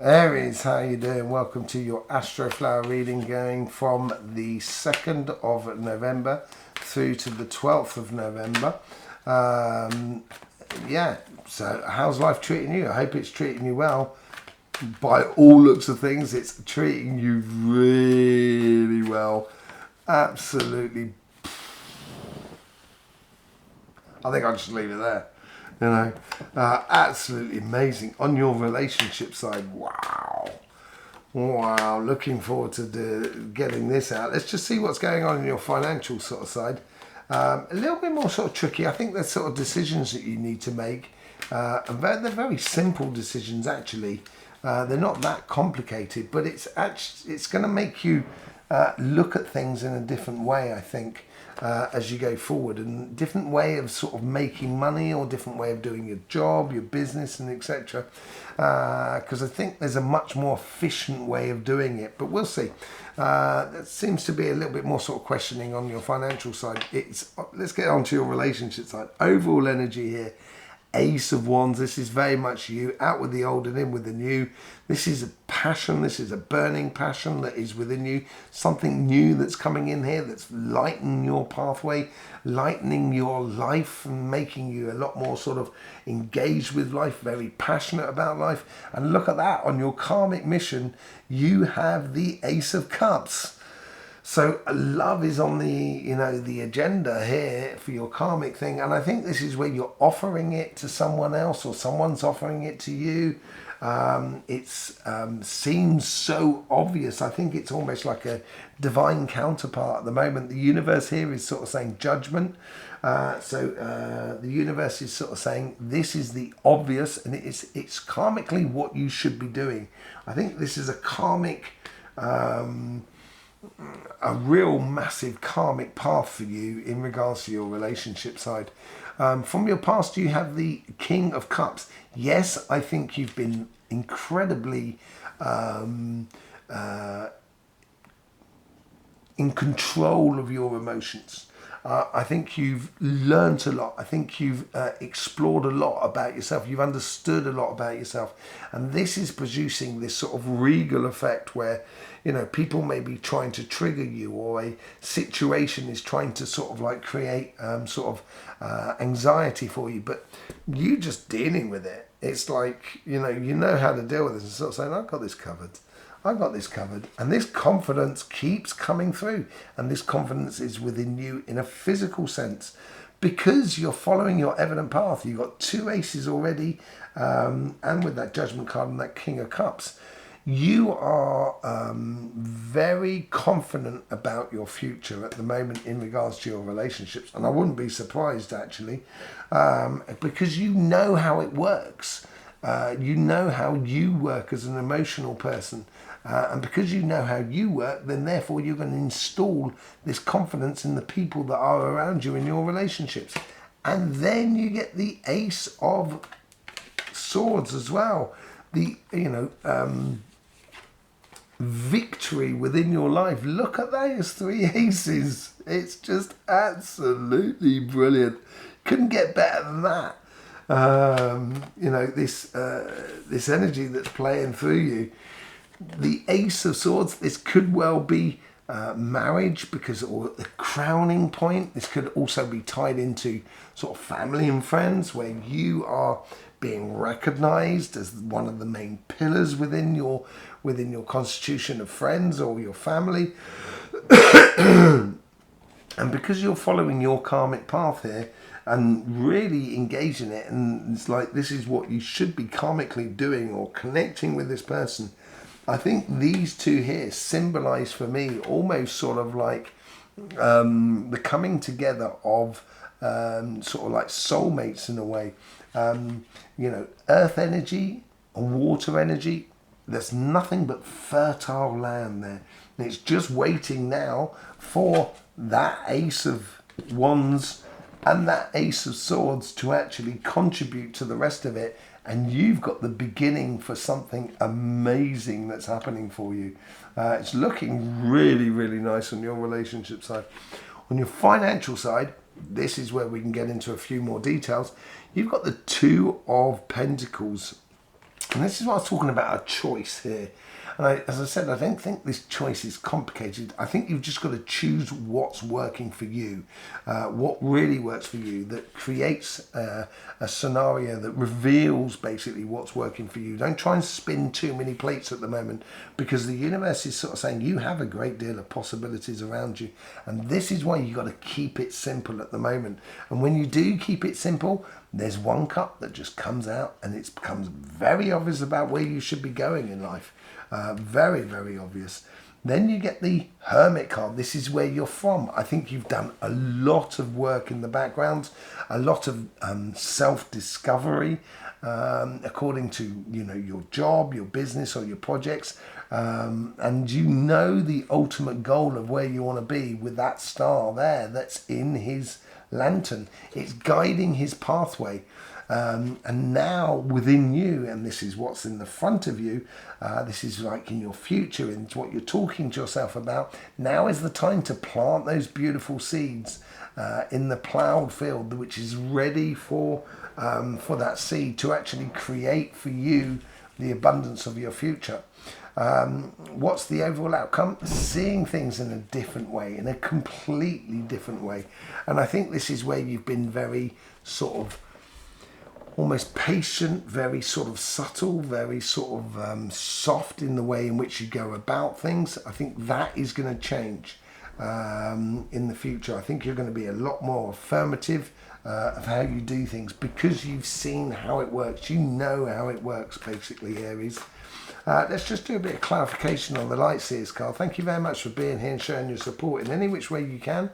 Aries, how you doing? Welcome to your Astroflower reading going from the 2nd of November through to the 12th of November. Yeah, so how's life treating you? I hope it's treating you well. By all looks of things, it's treating you really well. Absolutely. I think I'll just leave it there. You know, absolutely amazing. On your relationship side, wow. Wow, looking forward to getting this out. Let's just see what's going on in your financial sort of side. A little bit more sort of tricky. I think there's sort of decisions that you need to make. And they're very simple decisions, actually. They're not that complicated, but it's going to make you look at things in a different way, I think. As you go forward, and different way of sort of making money, or different way of doing your job, your business, and etc. Because I think there's a much more efficient way of doing it, but we'll see. That seems to be a little bit more sort of questioning on your financial side. Let's get on to your relationship side. Overall energy here. Ace of Wands, this is very much you, out with the old and in with the new. This is a passion, this is a burning passion that is within you. Something new that's coming in here that's lightening your pathway, lightening your life and making you a lot more sort of engaged with life, very passionate about life. And look at that, on your karmic mission, you have the Ace of Cups. So love is on the agenda here for your karmic thing, and I think this is where you're offering it to someone else, or someone's offering it to you. It seems so obvious. I think it's almost like a divine counterpart at the moment. The universe here is sort of saying judgment. So the universe is sort of saying this is the obvious, and it's karmically what you should be doing. I think this is a karmic. A real massive karmic path for you in regards to your relationship side. From your past, you have the King of Cups. Yes, I think you've been incredibly in control of your emotions. I think you've learnt a lot. I think you've explored a lot about yourself. You've understood a lot about yourself. And this is producing this sort of regal effect where, people may be trying to trigger you, or a situation is trying to sort of like create anxiety for you. But you just dealing with it. It's like, you know how to deal with this, and sort of saying, I've got this covered. I've got this covered. And this confidence keeps coming through. And this confidence is within you in a physical sense. Because you're following your evident path. You've got 2 aces already. And with that Judgment card and that King of Cups. You are very confident about your future at the moment in regards to your relationships. And I wouldn't be surprised, actually. Because you know how it works. You know how you work as an emotional person. And because you know how you work, then therefore you're going to install this confidence in the people that are around you in your relationships. And then you get the Ace of Swords as well. The, victory within your life. Look at those 3 aces. It's just absolutely brilliant. Couldn't get better than that. This energy that's playing through you. The Ace of Swords, this could well be marriage, or the crowning point. This could also be tied into sort of family and friends, where you are being recognized as one of the main pillars within your constitution of friends or your family. And because you're following your karmic path here and really engaging it, and it's like this is what you should be karmically doing, or connecting with this person. I think these 2 here symbolize for me almost sort of like the coming together of sort of like soulmates in a way. Earth energy, water energy, there's nothing but fertile land there. And it's just waiting now for that Ace of Wands and that Ace of Swords to actually contribute to the rest of it. And you've got the beginning for something amazing that's happening for you. It's looking really, really nice on your relationship side. On your financial side, this is where we can get into a few more details. You've got the 2 of Pentacles. And this is what I was talking about, a choice here. And as I said, I don't think this choice is complicated. I think you've just got to choose what's working for you, what really works for you, that creates a scenario that reveals basically what's working for you. Don't try and spin too many plates at the moment, because the universe is sort of saying you have a great deal of possibilities around you. And this is why you've got to keep it simple at the moment. And when you do keep it simple, there's one cup that just comes out and it becomes very obvious about where you should be going in life. Very, very obvious. Then you get the Hermit card. This is where you're from. I think you've done a lot of work in the background, a lot of self-discovery, according to your job, your business, or your projects, and you know the ultimate goal of where you want to be with that star there that's in his lantern. It's guiding his pathway. And now within you, and this is what's in the front of you, this is like in your future, and it's what you're talking to yourself about. Now is the time to plant those beautiful seeds in the ploughed field, which is ready for that seed to actually create for you the abundance of your future. What's the overall outcome? Seeing things in a different way, in a completely different way. And I think this is where you've been very sort of almost patient, very sort of subtle, very sort of soft in the way in which you go about things. I think that is going to change in the future. I think you're going to be a lot more affirmative of how you do things, because you've seen how it works. You know how it works, basically, Aries. Let's just do a bit of clarification on the Light Seers card. Thank you very much for being here and showing your support in any which way you can.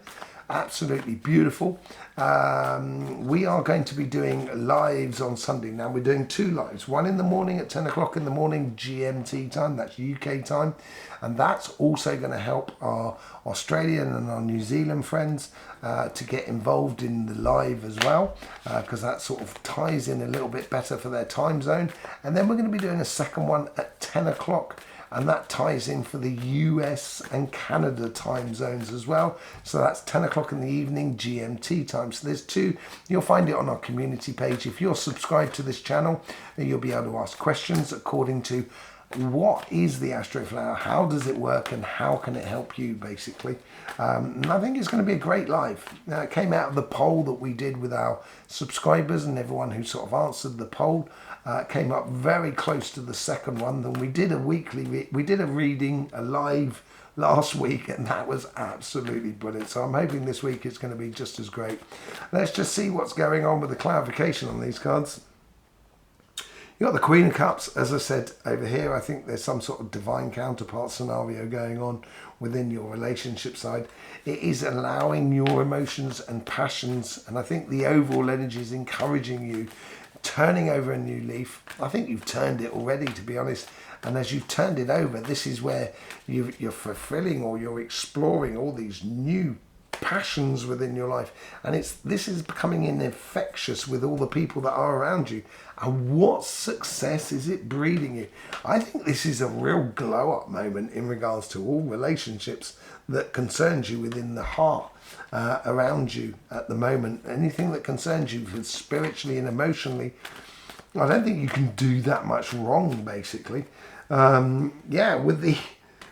Absolutely beautiful. We are going to be doing lives on Sunday. Now we're doing 2 lives, one in the morning at 10 o'clock in the morning GMT time, that's UK time, and that's also going to help our Australian and our New Zealand friends to get involved in the live as well, because that sort of ties in a little bit better for their time zone. And then we're going to be doing a second one at 10 o'clock, and that ties in for the US and Canada time zones as well. So that's 10 o'clock in the evening GMT time. So there's 2. You'll find it on our community page. If you're subscribed to this channel, you'll be able to ask questions according to what is the Astroflower, how does it work, and how can it help you, basically. And I think it's going to be a great live. Now, it came out of the poll that we did with our subscribers, and everyone who sort of answered the poll came up very close to the second one. Then we did a we did a reading, a live last week, and that was absolutely brilliant. So I'm hoping this week it's going to be just as great. Let's just see what's going on with the clarification on these cards. You've got the Queen of Cups, as I said over here. I think there's some sort of divine counterpart scenario going on within your relationship side. It is allowing your emotions and passions, and I think the overall energy is encouraging you, turning over a new leaf. I think you've turned it already, to be honest. And as you've turned it over, this is where you're fulfilling, or you're exploring all these new passions within your life, and this is becoming infectious with all the people that are around you. And what success is it breeding you? I think this is a real glow up moment in regards to all relationships that concerns you within the heart around you at the moment. Anything that concerns you spiritually and emotionally, I don't think you can do that much wrong, basically.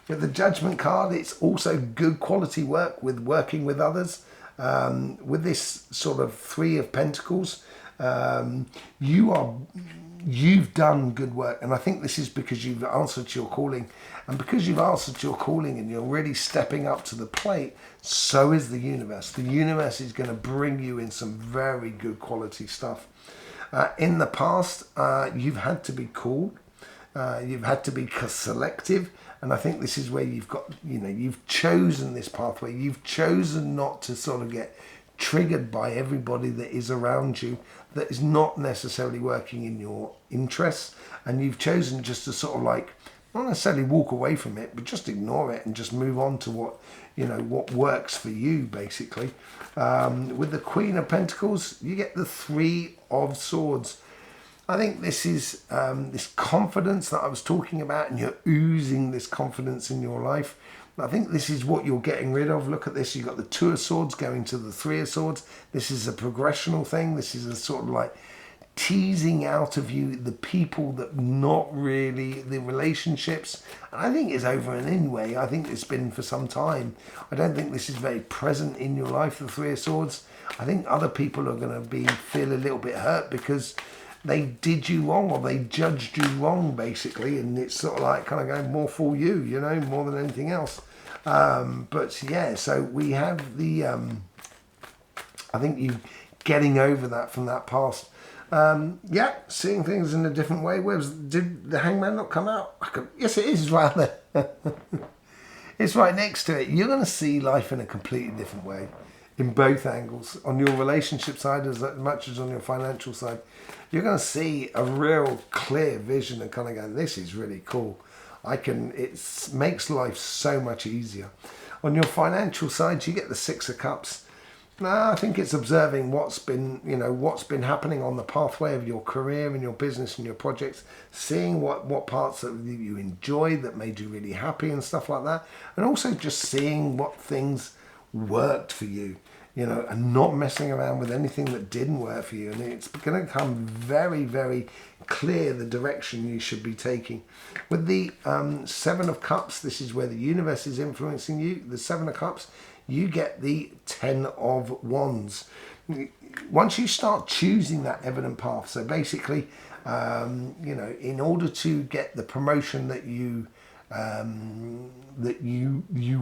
With the Judgment card, it's also good quality work with working with others. With this sort of 3 of Pentacles, you've done good work, and I think this is because you've answered to your calling. And because you've answered to your calling and you're really stepping up to the plate, so is the universe. The universe is going to bring you in some very good quality stuff. In the past, you've had to be called. You've had to be selective, and I think this is where you've got, you've chosen this pathway. You've chosen not to sort of get triggered by everybody that is around you that is not necessarily working in your interests, and you've chosen just to sort of like, not necessarily walk away from it, but just ignore it and just move on to what works for you, basically. With the Queen of Pentacles, you get the 3 of Swords. I think this is this confidence that I was talking about, and you're oozing this confidence in your life. I think this is what you're getting rid of. Look at this. You've got the 2 of Swords going to the 3 of Swords. This is a progressional thing. This is a sort of like teasing out of you the people that not really, the relationships. And I think it's over and anyway. I think it's been for some time. I don't think this is very present in your life, the Three of Swords. I think other people are going to feel a little bit hurt because they did you wrong, or they judged you wrong, basically. And it's sort of like kind of going more for you, you know, more than anything else. But yeah, so we have the, I think you getting over that from that past. Yeah, seeing things in a different way. Did the Hangman not come out? Yes, it is. It's right there. It's right next to it. You're going to see life in a completely different way in both angles. On your relationship side as much as on your financial side. You're going to see a real clear vision and kind of go, this is really cool. It makes life so much easier. On your financial side, you get the Six of Cups. I think it's observing what's been happening on the pathway of your career and your business and your projects, seeing what parts that you enjoy that made you really happy and stuff like that, and also just seeing what things worked for you, you know, and not messing around with anything that didn't work for you. And it's going to become very, very clear the direction you should be taking. With the Seven of Cups, this is where the universe is influencing you. The Seven of Cups, you get the Ten of Wands. Once you start choosing that evident path, so basically, you know, in order to get the promotion that you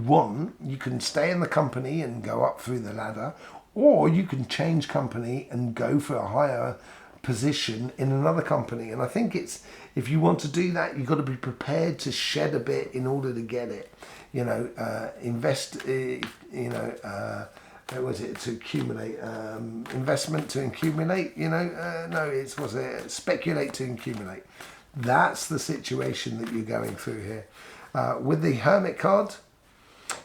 want, you can stay in the company and go up through the ladder, or you can change company and go for a higher position in another company. And I think if you want to do that, you've got to be prepared to shed a bit in order to get it. You know, invest. What was it, to accumulate? Investment to accumulate. You know, no, speculate to accumulate. That's the situation that you're going through here. With the Hermit card,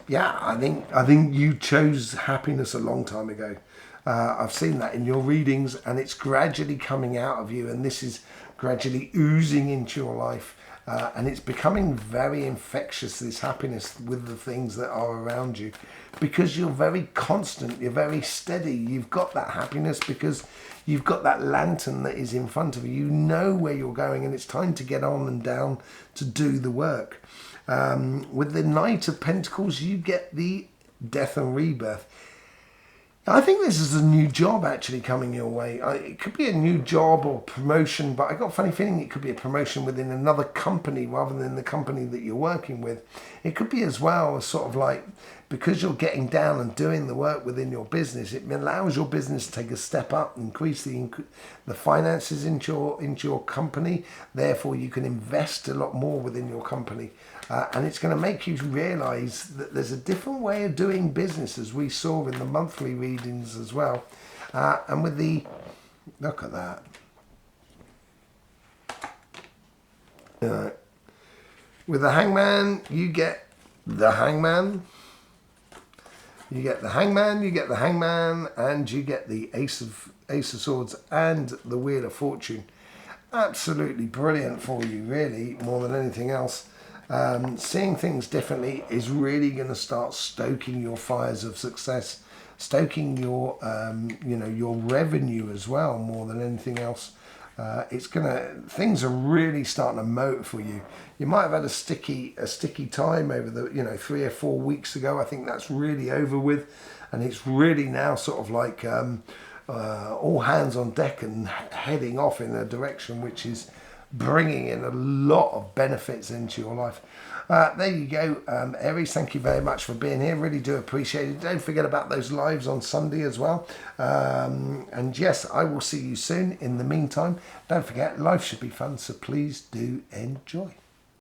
yeah, I think you chose happiness a long time ago. I've seen that in your readings, and it's gradually coming out of you, and this is gradually oozing into your life. And it's becoming very infectious, this happiness with the things that are around you, because you're very constant, you're very steady. You've got that happiness because you've got that lantern that is in front of you. You know where you're going, and it's time to get on and down to do the work. With the Knight of Pentacles, you get the Death and Rebirth. I think this is a new job actually coming your way. It could be a new job or promotion, but I got a funny feeling it could be a promotion within another company rather than the company that you're working with. It could be as well as sort of like, because you're getting down and doing the work within your business, it allows your business to take a step up, increase the finances into your company. Therefore, you can invest a lot more within your company. And it's going to make you realize that there's a different way of doing business, as we saw in the monthly readings as well. And with the, look at that. With the Hangman, you get the Hangman. You get the Hangman, you get the Hangman, and you get the Ace of Swords and the Wheel of Fortune. Absolutely brilliant for you, really, more than anything else. Seeing things differently is really going to start stoking your fires of success, stoking your, your revenue as well, more than anything else. Things are really starting to motor for you. You might have had a sticky time over the, 3 or 4 weeks ago. I think that's really over with, and it's really now sort of like all hands on deck and heading off in a direction which is bringing in a lot of benefits into your life. There you go, Aries. Thank you very much for being here. Really do appreciate it. Don't forget about those lives on Sunday as well. And yes, I will see you soon. In the meantime, don't forget, life should be fun, so please do enjoy.